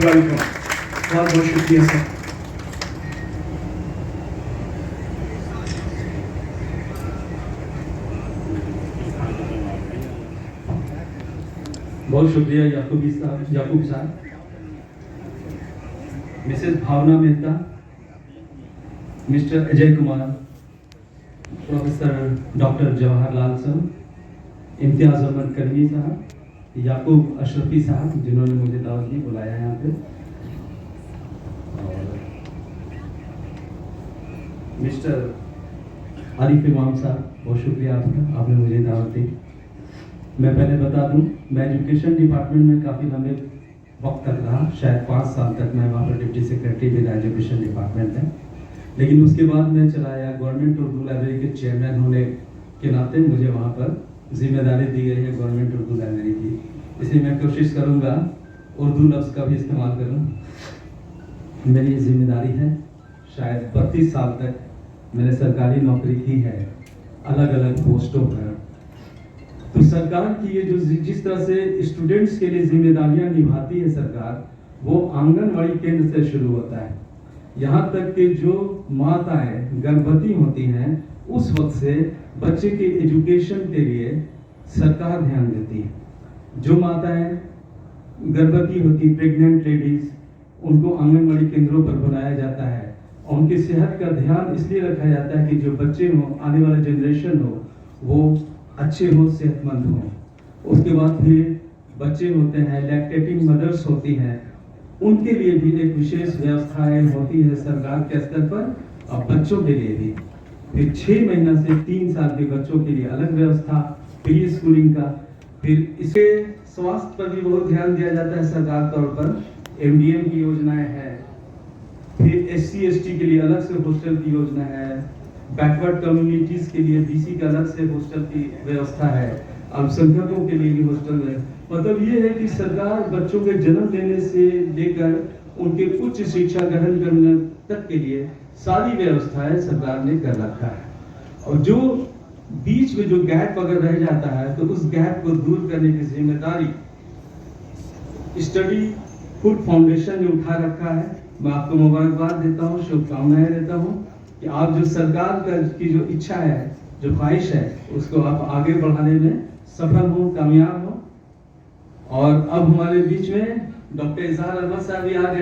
Welcome. बहुत बहुत शुक्रिया सर। बहुत शुक्रिया याकूब साहब, Mrs Bhavna Mehta, Mr Ajay Kumar, professor doctor Jawaharlal साहब, इम्तियाज अहमद करमी साहब, याकूब अशरफी साहब जिन्होंने मुझे दावत दी, बुलाया यहाँ पे, और मिस्टर आरिफ इमाम साहब, बहुत शुक्रिया आपका, आपने मुझे दावत दी। मैं पहले बता दूं, मैं एजुकेशन डिपार्टमेंट में काफ़ी लंबे वक्त तक रहा, शायद 5 साल तक मैं वहाँ पर deputy secretary with education department है। लेकिन उसके बाद मैं चला आया गवर्नमेंट उर्दू लाइब्रेरी के चेयरमैन होने के नाते मुझे वहाँ पर जिम्मेदारी दी गई है गवर्नमेंट उर्दू लाइब्रेरी की, इसलिए मैं कोशिश करूँगा उर्दू लफ्ज़ का भी इस्तेमाल करूँ। मेरी ये जिम्मेदारी है, शायद 32 साल तक मैंने सरकारी नौकरी की है अलग अलग पोस्टों पर। तो सरकार की ये जो जिस तरह से स्टूडेंट्स के लिए जिम्मेदारियां निभाती है सरकार, वो आंगनवाड़ी केंद्र से शुरू होता है। यहाँ तक कि जो माताएं गर्भवती होती हैं उस वक्त से बच्चे के एजुकेशन के लिए सरकार ध्यान देती है। जो माताएं गर्भवती होती, प्रेग्नेंट लेडीज, उनको आंगनवाड़ी केंद्रों पर बुलाया जाता है और उनकी सेहत का ध्यान इसलिए रखा जाता है कि जो बच्चे हों, आने वाला जनरेशन हो, वो अच्छे हो, सेहतमंद हो। उसके बाद फिर बच्चे होते हैं, लैक्टेटिंग मदर्स होती हैं, उनके लिए भी एक विशेष व्यवस्थाएं होती है सरकार के स्तर पर, और बच्चों के लिए भी फिर 6 महीना से 3 साल के बच्चों के लिए अलग व्यवस्था, प्री स्कूलिंग का। फिर इसके स्वास्थ्य पर भी बहुत ध्यान दिया जाता है सरकार तौर पर, MDM की योजनाएं हैं, फिर SC ST के लिए अलग से हॉस्टल की योजना है, बैकवर्ड कम्युनिटीज के लिए BC का अलग से हॉस्टल की व्यवस्था है, अल्पसंख्यकों के लिए भी हॉस्टल है। मतलब ये है कि सरकार बच्चों के जन्म लेने से लेकर उनके उच्च शिक्षा ग्रहण करने तक के लिए सारी व्यवस्थाएं सरकार ने कर रखा है। और जो बीच में जो गैप अगर रह जाता है तो उस गैप को दूर करने की जिम्मेदारी स्टडी फूड फाउंडेशन ने उठा रखा है। मैं आपको मुबारकबाद देता हूँ, शुभकामनाएं देता हूँ कि आप जो सरकार की जो इच्छा है, जो ख्वाहिश है, उसको आप आगे बढ़ाने में सफल हो, कामयाब हो। और अब हमारे बीच में डॉक्टर इजहार अहमद साहब भी आ गए।